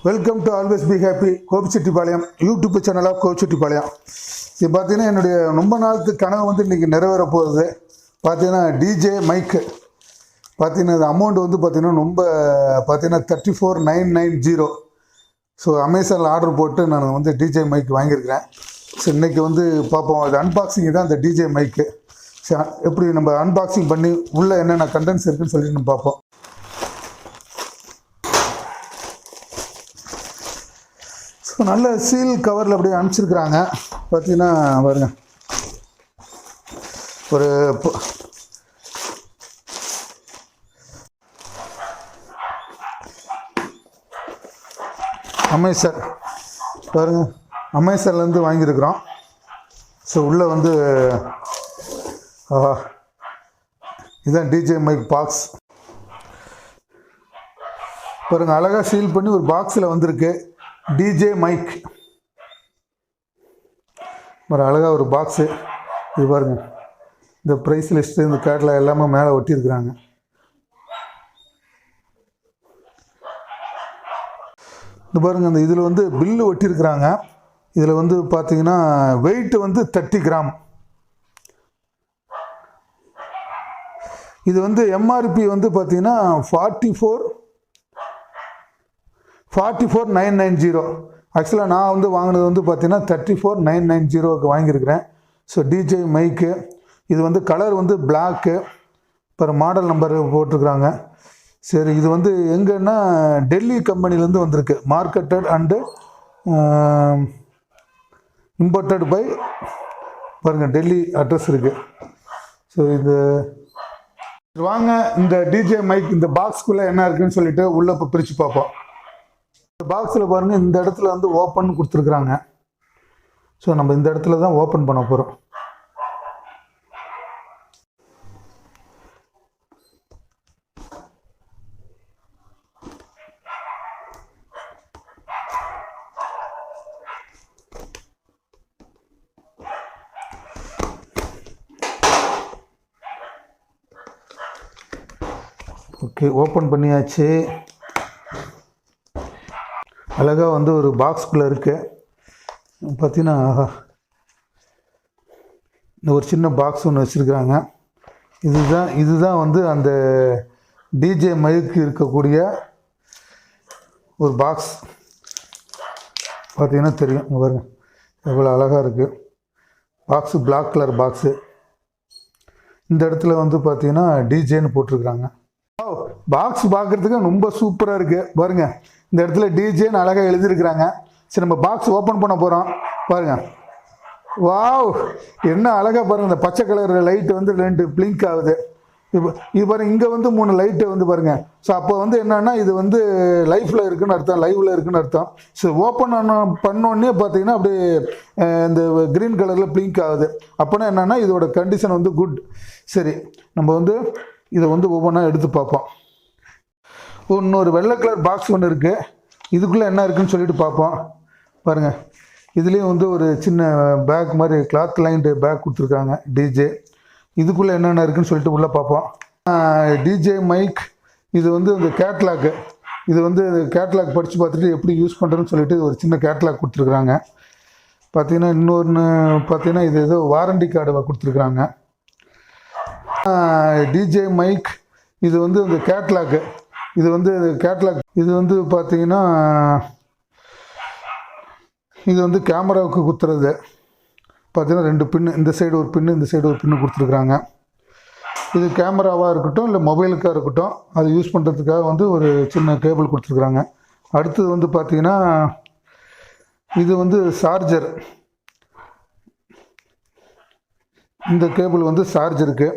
Welcome to always be happy gobichettipalayam YouTube channel of gobichettipalayam. இது பார்த்தீங்கன்னா என்னுடைய ரொம்ப நாளுக்கு கனவு வந்து இன்றைக்கி நிறைவேற போகுது. பார்த்தீங்கன்னா DJI Mic பார்த்தீங்கன்னா அது அமௌண்ட் வந்து பார்த்தீங்கன்னா ரொம்ப பார்த்தீங்கன்னா 34,990. ஸோ அமேசானில் ஆர்டர் போட்டு நான் வந்து DJI Mic வாங்கியிருக்கிறேன். ஸோ இன்றைக்கி வந்து பார்ப்போம், அது அன்பாக்சிங் தான் இந்த DJI Mic. எப்படி நம்ம அன்பாக்சிங் பண்ணி உள்ளே என்னென்ன கண்டென்ட்ஸ் இருக்குதுன்னு சொல்லிட்டு நம்ம பார்ப்போம். ஸோ நல்ல சீல் கவரில் அப்படியே அனுப்பிச்சிருக்கிறாங்க. பார்த்தீங்கன்னா பாருங்க, ஒரு அமேசான் பாருங்க, அமேசான்லேருந்து வாங்கியிருக்கிறோம். ஸோ உள்ளே வந்து இதுதான் DJI Mic பாக்ஸ் பாருங்கள், அழகாக சீல் பண்ணி ஒரு பாக்ஸில் வந்திருக்கு. DJI Mic ஒரு அழகாக ஒரு பாக்ஸு. இது பாருங்கள், இந்த ப்ரைஸ் லிஸ்ட்டு இந்த கார்டில் எல்லாமே மேலே ஒட்டியிருக்கிறாங்க. இது பாருங்கள், இந்த இதில் வந்து பில்லு ஒட்டியிருக்கிறாங்க. இதில் வந்து பார்த்தீங்கன்னா வெயிட் வந்து 30 கிராம். இது வந்து MRP வந்து பார்த்தீங்கன்னா 44,990. ஆக்சுவலாக நான் வந்து வாங்கினது வந்து பார்த்தீங்கன்னா 34,990க்கு வாங்கியிருக்கிறேன். ஸோ DJI Mic இது வந்து கலர் வந்து பிளாக்கு, இப்போ மாடல் நம்பர் போட்டிருக்கிறாங்க. சரி, இது வந்து எங்கன்னா டெல்லி கம்பெனிலேருந்து வந்திருக்கு. மார்க்கெட்டட் அண்டு இம்போர்ட்டட் பை பாருங்கள், டெல்லி அட்ரஸ் இருக்குது. ஸோ இது வாங்க, இந்த DJI Mic இந்த பாக்ஸ்குள்ளே என்ன இருக்குதுன்னு சொல்லிட்டு உள்ளே இப்போ பிரித்து பார்ப்போம். இந்த பாக்ஸில் பாருங்கள், இந்த இடத்துல வந்து ஓப்பன் கொடுத்துருக்குறாங்க. ஸோ நம்ம இந்த இடத்துல தான் ஓப்பன் பண்ண போகிறோம். ஓகே, ஓப்பன் பண்ணியாச்சு. அழகாக வந்து ஒரு பாக்ஸ்குள்ளே இருக்குது. பார்த்தீங்கன்னா இந்த ஒரு சின்ன பாக்ஸ் ஒன்று வச்சுருக்குறாங்க. இதுதான் வந்து அந்த DJI Mic இருக்கக்கூடிய ஒரு பாக்ஸ். பார்த்தீங்கன்னா தெரியும், இங்கே பாருங்கள் எவ்வளோ அழகாக இருக்குது. Box black colour box. இந்த இடத்துல வந்து பார்த்தீங்கன்னா DJIன்னு போட்டிருக்கிறாங்க. பாக்ஸ் பார்க்குறதுக்கு ரொம்ப சூப்பராக இருக்குது. பாருங்கள், இந்த இடத்துல DJIன்னு அழகாக எழுதியிருக்கிறாங்க. சரி, நம்ம பாக்ஸ் ஓப்பன் பண்ண போகிறோம். பாருங்கள், வாவ், என்ன அழகாக பாருங்கள். இந்த பச்சை கலர் லைட்டு வந்து 2 பிளிங்க் ஆகுது. இது பாருங்கள், இங்கே வந்து 3 லைட்டு வந்து பாருங்கள். ஸோ அப்போ வந்து என்னென்னா இது வந்து லைஃப்பில் இருக்குதுன்னு அர்த்தம், லைவில் இருக்குதுன்னு அர்த்தம். ஸோ ஓப்பன் பண்ணோடனே பார்த்தீங்கன்னா அப்படியே இந்த க்ரீன் கலரில் பிளிங்க் ஆகுது. அப்போனா என்னென்னா இதோட கண்டிஷன் வந்து குட். சரி, நம்ம வந்து இதை வந்து ஒவ்வொன்றா எடுத்து பார்ப்போம். இன்னொரு வெள்ளை கலர் பாக்ஸ் ஒன்று இருக்குது. இதுக்குள்ளே என்ன இருக்குதுன்னு சொல்லிட்டு பார்ப்போம். பாருங்கள், இதுலேயும் வந்து ஒரு சின்ன பேக் மாதிரி கிளாத் லைன்டு பேக் கொடுத்துருக்காங்க DJI. இதுக்குள்ளே என்னென்ன இருக்குதுன்னு சொல்லிட்டு உள்ளே பார்ப்போம். DJI Mic இது வந்து இந்த கேட்லாக்கு. இது வந்து கேட்லாக் படித்து பார்த்துட்டு எப்படி யூஸ் பண்ணுறதுன்னு சொல்லிட்டு ஒரு சின்ன கேட்லாக் கொடுத்துருக்குறாங்க. பார்த்தீங்கன்னா இன்னொன்று பார்த்தீங்கன்னா இது ஏதோ வாரண்டி கார்டு கொடுத்துருக்குறாங்க. DJI Mic இது வந்து இந்த கேட்லாக்கு. இது வந்து பார்த்தீங்கன்னா இது வந்து கேமராவுக்கு குத்துறது. பார்த்தீங்கன்னா 2 பின்னு, இந்த சைடு ஒரு பின்னு, இந்த சைடு ஒரு பின்னு கொடுத்துருக்குறாங்க. இது கேமராவாக இருக்கட்டும் இல்லை மொபைலுக்காக இருக்கட்டும், அது யூஸ் பண்ணுறதுக்காக வந்து ஒரு சின்ன கேபிள் கொடுத்துருக்குறாங்க. அடுத்தது வந்து பார்த்தீங்கன்னா இது வந்து சார்ஜர். இந்த கேபிள் வந்து சார்ஜருக்கு.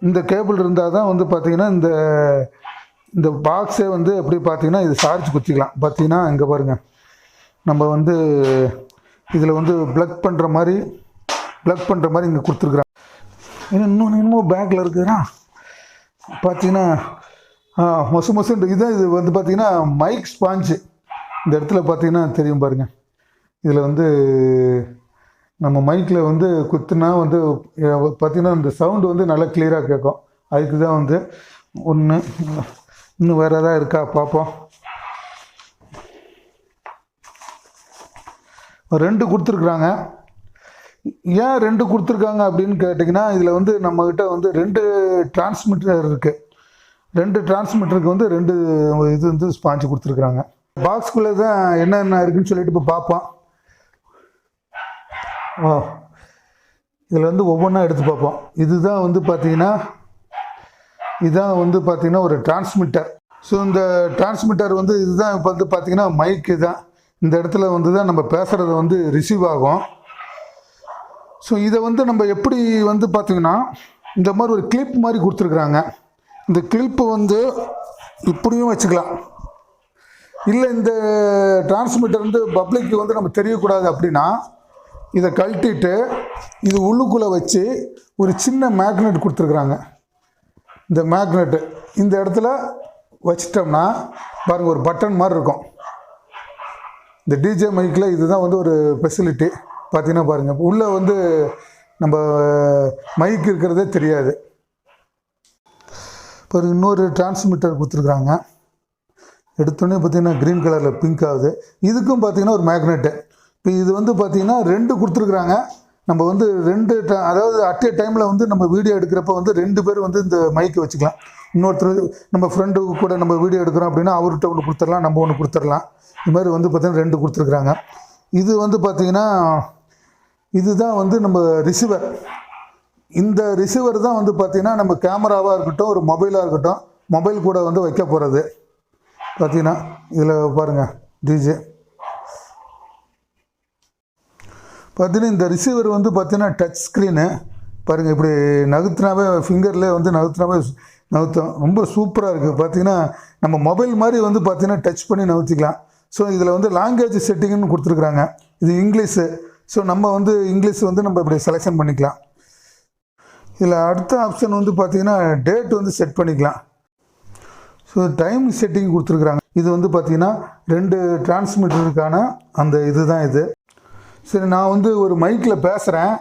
இந்த கேபிள் இருந்தால் தான் வந்து பார்த்திங்கன்னா இந்த பாக்ஸே வந்து எப்படி பார்த்திங்கன்னா இது சார்ஜ் குத்திக்கலாம். பார்த்திங்கன்னா இங்கே பாருங்கள், நம்ம வந்து இதில் வந்து ப்ளக் பண்ணுற மாதிரி இங்கே கொடுத்துருக்குறாங்க. இன்னும் பேக்கில் இருக்குதுன்னா பார்த்திங்கன்னா மொசுண்டு இதுதான். இது வந்து பார்த்திங்கன்னா மைக் ஸ்பாஞ்சு. இந்த இடத்துல பார்த்திங்கன்னா தெரியும் பாருங்கள், இதில் வந்து நம்ம மைக்கில் வந்து குத்துனா வந்து பார்த்திங்கன்னா இந்த சவுண்டு வந்து நல்லா கிளியராக கேட்கும். அதுக்கு தான் வந்து ஒன்று இன்னும் வேறு எதாவது இருக்கா பார்ப்போம். 2 கொடுத்துருக்குறாங்க. ஏன் 2 கொடுத்துருக்காங்க அப்படின்னு கேட்டிங்கன்னா, இதில் வந்து நம்மக்கிட்ட வந்து 2 டிரான்ஸ்மிட்டர் இருக்குது. 2 டிரான்ஸ்மிட்டருக்கு வந்து 2 இது வந்து ஸ்பாஞ்சு கொடுத்துருக்குறாங்க. பாக்ஸ்குள்ளே தான் என்னென்ன இருக்குதுன்னு சொல்லிட்டு இப்போ பார்ப்போம். இதில் வந்து ஒவ்வொன்றா எடுத்து பார்ப்போம். இதுதான் வந்து பார்த்தீங்கன்னா ஒரு டிரான்ஸ்மிட்டர். ஸோ இந்த டிரான்ஸ்மிட்டர் வந்து இதுதான் இப்போ வந்து பார்த்தீங்கன்னா மைக்கு தான். இந்த இடத்துல வந்து தான் நம்ம பேசுகிறது வந்து ரிசீவ் ஆகும். ஸோ இதை வந்து நம்ம எப்படி வந்து பார்த்திங்கன்னா இந்த மாதிரி ஒரு கிளிப் மாதிரி கொடுத்துருக்குறாங்க. இந்த கிளிப்பு வந்து இப்படியும் வச்சுக்கலாம். இல்லை இந்த டிரான்ஸ்மிட்டர் வந்து பப்ளிக்கு வந்து நம்ம தெரியக்கூடாது அப்படின்னா இதை கழட்டிட்டு இது உள்ளுக்குள்ளே வச்சு ஒரு சின்ன மேக்னெட் கொடுத்துருக்குறாங்க. இந்த மேக்னெட்டு இந்த இடத்துல வச்சிட்டோம்னா பாருங்கள் ஒரு பட்டன் மாதிரி இருக்கும். இந்த டிஜே மைக்கில் இதுதான் வந்து ஒரு ஃபெசிலிட்டி. பார்த்தீங்கன்னா பாருங்கள் உள்ளே வந்து நம்ம மைக் இருக்கிறதே தெரியாது. இப்போ இன்னொரு டிரான்ஸ்மிட்டர் கொடுத்துருக்குறாங்க. எடுத்தோடனே பார்த்திங்கன்னா க்ரீன் கலரில் பிங்க் ஆகுது. இதுக்கும் பார்த்திங்கன்னா ஒரு மேக்னெட்டு. இப்போ இது வந்து பார்த்திங்கன்னா 2 கொடுத்துருக்குறாங்க. நம்ம வந்து 2 அதாவது அட் ஏ டைமில் வந்து நம்ம வீடியோ எடுக்கிறப்ப வந்து 2 பேர் வந்து இந்த மைக்கை வச்சுக்கலாம். இன்னொருத்தர் நம்ம ஃப்ரெண்டு கூட நம்ம வீடியோ எடுக்கிறோம் அப்படின்னா அவர்கிட்ட ஒன்று கொடுத்துடலாம், நம்ம ஒன்று கொடுத்துடலாம். இது மாதிரி வந்து பார்த்திங்கன்னா 2 கொடுத்துருக்குறாங்க. இது வந்து பார்த்திங்கன்னா இதுதான் வந்து நம்ம ரிசீவர். இந்த ரிசீவர் தான் வந்து பார்த்திங்கன்னா நம்ம கேமராவாக இருக்கட்டும், ஒரு மொபைலாக இருக்கட்டும், மொபைல் கூட வந்து வைக்க போகிறது. பார்த்திங்கன்னா இதில் பாருங்கள் டிஜே பார்த்தீங்கன்னா இந்த ரிசீவர் வந்து பார்த்தீங்கன்னா டச் ஸ்க்ரீனு பாருங்கள். இப்படி நகர்த்தினாவே ஃபிங்கர்லேயே வந்து நகர்த்தும். ரொம்ப சூப்பராக இருக்குது. பார்த்தீங்கன்னா நம்ம மொபைல் மாதிரி வந்து பார்த்தீங்கன்னா டச் பண்ணி நகர்த்திக்கலாம். ஸோ இதில் வந்து லாங்குவேஜ் செட்டிங்னு கொடுத்துருக்குறாங்க. இது இங்கிலீஷு. ஸோ நம்ம வந்து இங்கிலீஷ் வந்து நம்ம இப்படி செலெக்ஷன் பண்ணிக்கலாம். இதில் அடுத்த ஆப்ஷன் வந்து பார்த்திங்கன்னா டேட் வந்து செட் பண்ணிக்கலாம். ஸோ டைம் செட்டிங் கொடுத்துருக்குறாங்க. இது வந்து பார்த்திங்கன்னா 2 டிரான்ஸ்மிட்டருக்கான அந்த இது தான் இது. சரி, நான் வந்து ஒரு மைக்கில் பேசுகிறேன்.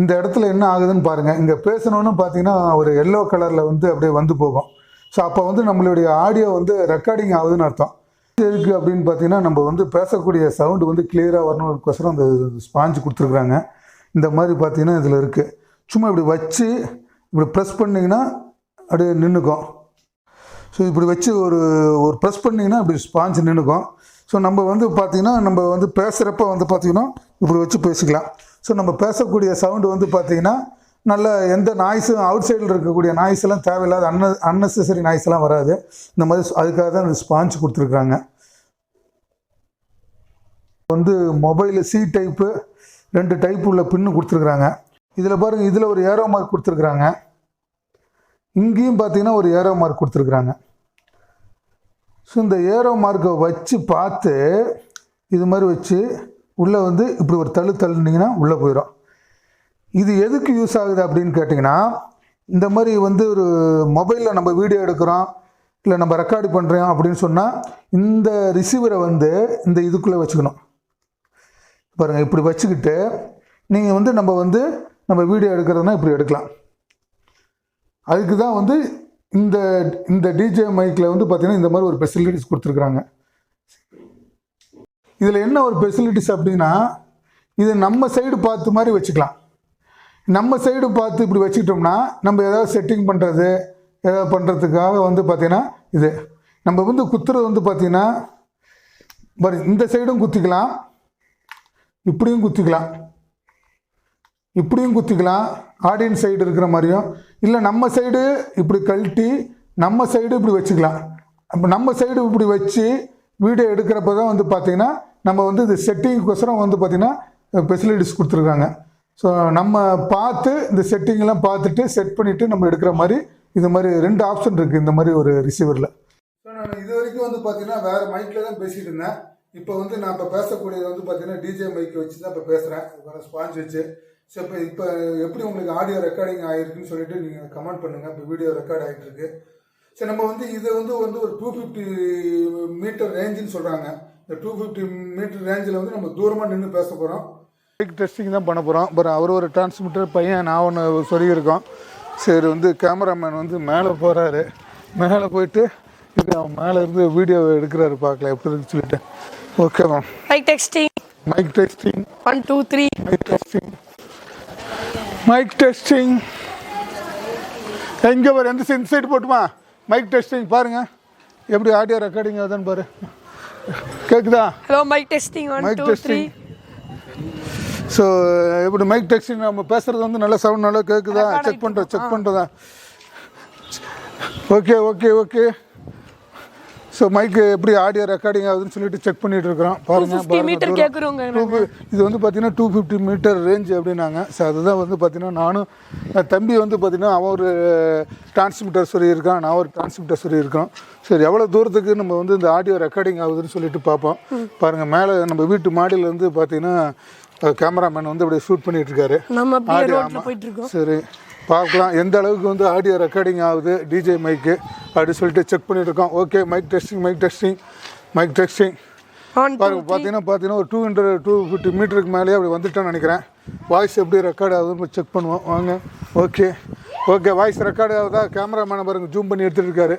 இந்த இடத்துல என்ன ஆகுதுன்னு பாருங்கள். இங்கே பேசணுன்னு பார்த்தீங்கன்னா ஒரு எல்லோ கலரில் வந்து அப்படியே வந்து போகும். ஸோ அப்போ வந்து நம்மளுடைய ஆடியோ வந்து ரெக்கார்டிங் ஆகுதுன்னு அர்த்தம். எதுக்கு அப்படின்னு பார்த்தீங்கன்னா நம்ம வந்து பேசக்கூடிய சவுண்டு வந்து கிளியராக வரணுக்கோசரம் அந்த ஸ்பாஞ்சு கொடுத்துருக்குறாங்க. இந்த மாதிரி பார்த்தீங்கன்னா இதில் இருக்குது. சும்மா இப்படி வச்சு இப்படி ப்ரெஸ் பண்ணிங்கன்னா அப்படியே நின்றுக்கும். ஸோ இப்படி வச்சு ஒரு ப்ரெஸ் பண்ணிங்கன்னா இப்படி ஸ்பாஞ்சு நின்றுக்கும். ஸோ நம்ம வந்து பார்த்திங்கன்னா நம்ம வந்து பேசுகிறப்ப வந்து பார்த்திங்கன்னா இப்படி வச்சு பேசிக்கலாம். ஸோ நம்ம பேசக்கூடிய சவுண்டு வந்து பார்த்திங்கன்னா நல்ல எந்த நாய்ஸும் அவுட் சைடில் இருக்கக்கூடிய நாய்ஸ் எல்லாம் தேவையில்லாத அன்னெசரி நாய்ஸ் எல்லாம் வராது. இந்த மாதிரி அதுக்காக தான் இந்த ஸ்பாஞ்ச் கொடுத்துருக்குறாங்க. வந்து மொபைலு சி டைப்பு 2 டைப்பு உள்ள பின்னு கொடுத்துருக்குறாங்க. இதில் பாருங்கள், இதில் ஒரு ஏரோ மார்க் கொடுத்துருக்குறாங்க. இங்கேயும் பார்த்தீங்கன்னா ஒரு ஏரோ மார்க் கொடுத்துருக்குறாங்க. ஸோ இந்த ஏரோ மார்க்கை வச்சு பார்த்து இது மாதிரி வச்சு உள்ளே வந்து இப்படி ஒரு தள்ளுனீங்கன்னா உள்ளே போயிடும். இது எதுக்கு யூஸ் ஆகுது அப்படின்னு கேட்டிங்கன்னா, இந்த மாதிரி வந்து ஒரு மொபைலில் நம்ம வீடியோ எடுக்கிறோம் இல்லை நம்ம ரெக்கார்டு பண்ணுறோம் அப்படின்னு சொன்னால் இந்த ரிசீவரை வந்து இந்த இதுக்குள்ளே வச்சுக்கணும். பாருங்கள், இப்படி வச்சுக்கிட்டு நீங்கள் வந்து நம்ம வீடியோ எடுக்கிறதுனா இப்படி எடுக்கலாம். அதுக்கு தான் வந்து இந்த டிஜே மைக்கில் வந்து பார்த்திங்கன்னா இந்த மாதிரி ஒரு ஃபெசிலிட்டிஸ் கொடுத்துருக்குறாங்க. இதில் என்ன ஒரு ஃபெசிலிட்டிஸ் அப்படின்னா, இது நம்ம சைடு பார்த்து மாதிரி வச்சுக்கலாம். நம்ம சைடு பார்த்து இப்படி வச்சுக்கிட்டோம்னா நம்ம ஏதாவது செட்டிங் பண்ணுறது ஏதாவது பண்ணுறதுக்காக வந்து பார்த்திங்கன்னா இது நம்ம வந்து குத்துறது வந்து பார்த்திங்கன்னா இந்த சைடும் குத்திக்கலாம், இப்படியும் குத்திக்கலாம், ஆடியன்ஸ் சைடு இருக்கிற மாதிரியும், இல்லை நம்ம சைடு இப்படி கழட்டி நம்ம சைடு இப்படி வச்சுக்கலாம். அப்போ நம்ம சைடு இப்படி வச்சு வீடியோ எடுக்கிறப்ப தான் வந்து பார்த்திங்கன்னா நம்ம வந்து இது செட்டிங்குக்கோசரம் வந்து பார்த்திங்கன்னா ஃபெசிலிட்டிஸ் கொடுத்துருக்காங்க. ஸோ நம்ம பார்த்து இந்த செட்டிங்கெல்லாம் பார்த்துட்டு செட் பண்ணிவிட்டு நம்ம எடுக்கிற மாதிரி இது மாதிரி 2 ஆப்ஷன் இருக்குது இந்த மாதிரி ஒரு ரிசீவரில். ஸோ நான் இது வரைக்கும் வந்து பார்த்திங்கன்னா வேறு மைக்கில் தான் பேசிகிட்டு இருந்தேன். இப்போ வந்து நான் இப்போ பேசக்கூடியது வந்து பார்த்திங்கன்னா டிஜே மைக் வச்சு தான் இப்போ பேசுகிறேன், ஸ்பாஞ்ச் வச்சு. ஸோ இப்போ எப்படி உங்களுக்கு ஆடியோ ரெக்கார்டிங் ஆகிருக்குன்னு சொல்லிட்டு நீங்கள் கமெண்ட் பண்ணுங்கள். இப்போ வீடியோ ரெக்கார்ட் ஆகிட்டு இருக்கு. சரி, நம்ம வந்து இதை வந்து ஒரு 250 மீட்டர் ரேஞ்சுன்னு சொல்கிறாங்க. இந்த 250 மீட்டர் ரேஞ்சில் வந்து நம்ம தூரமாக நின்று பேச போகிறோம். மைக் டெஸ்டிங் தான் பண்ண போகிறோம். அப்புறம் அவர் ஒரு டிரான்ஸ்மிட்டர் பையன், நான் ஒன்று சொல்லியிருக்கோம். சரி, வந்து கேமராமேன் வந்து மேலே போகிறாரு. மேலே போயிட்டு இது அவன் மேலே இருந்து வீடியோ எடுக்கிறாரு, பார்க்கலாம் எப்படி இருக்குன்னு சொல்லிட்டு. Okay ma'am. Mic testing. Mic testing 1 2 3 mic testing எங்கே பாரு எந்த சைடு போட்டுமா மைக் டெஸ்டிங் பாருங்க எப்படி ஆடியோ ரெக்கார்டிங் ஆகுதுன்னு பாரு கேட்குதா ஹலோ மைக் டெஸ்டிங் 1 2 3 ஸோ எப்படி மைக் டெஸ்டிங் நம்ம பேசுகிறது வந்து நல்லா சவுண்ட் நல்லா கேட்குதா செக் பண்ணுறதா ஓகே ஸோ மைக்கு எப்படி ஆடியோ ரெக்கார்டிங் ஆகுதுன்னு சொல்லிட்டு செக் பண்ணிட்டு இருக்கிறோம் பாருங்க இது வந்து பார்த்தீங்கன்னா 250 மீட்டர் ரேஞ்ச் அப்படின்னாங்க ஸோ அதுதான் வந்து பார்த்தீங்கன்னா நானும் தம்பி வந்து பார்த்தீங்கன்னா அவன் ஒரு டிரான்ஸ்மிட்டர் சொல்லியிருக்கான் நான் ஒரு டிரான்ஸ்மிட்டர் சொல்லியிருக்கோம் சரி எவ்வளோ தூரத்துக்கு நம்ம வந்து இந்த ஆடியோ ரெக்கார்டிங் ஆகுதுன்னு சொல்லிட்டு பார்ப்போம் பாருங்கள் மேலே நம்ம வீட்டு மாடியில் வந்து பார்த்தீங்கன்னா கேமராமேன் வந்து அப்படியே ஷூட் பண்ணிட்டு இருக்காரு சரி பார்க்கலாம் எந்த அளவுக்கு வந்து ஆடியோ ரெக்கார்டிங் ஆகுது டிஜே மைக்கு அப்படின்னு சொல்லிட்டு செக் பண்ணிட்டு இருக்கோம் ஓகே மைக் டெஸ்டிங் பார்த்தீங்கன்னா ஒரு 250 மீட்டருக்கு மேலேயே அப்படி வந்துட்டேன்னு நினைக்கிறேன் வாய்ஸ் எப்படி ரெக்கார்ட் ஆகுதுன்னு செக் பண்ணுவோம் வாங்க ஓகே வாய்ஸ் ரெக்கார்ட் ஆகுதா கேமராமேனை பாருங்க ஜூம் பண்ணி எடுத்துகிட்டு இருக்காரு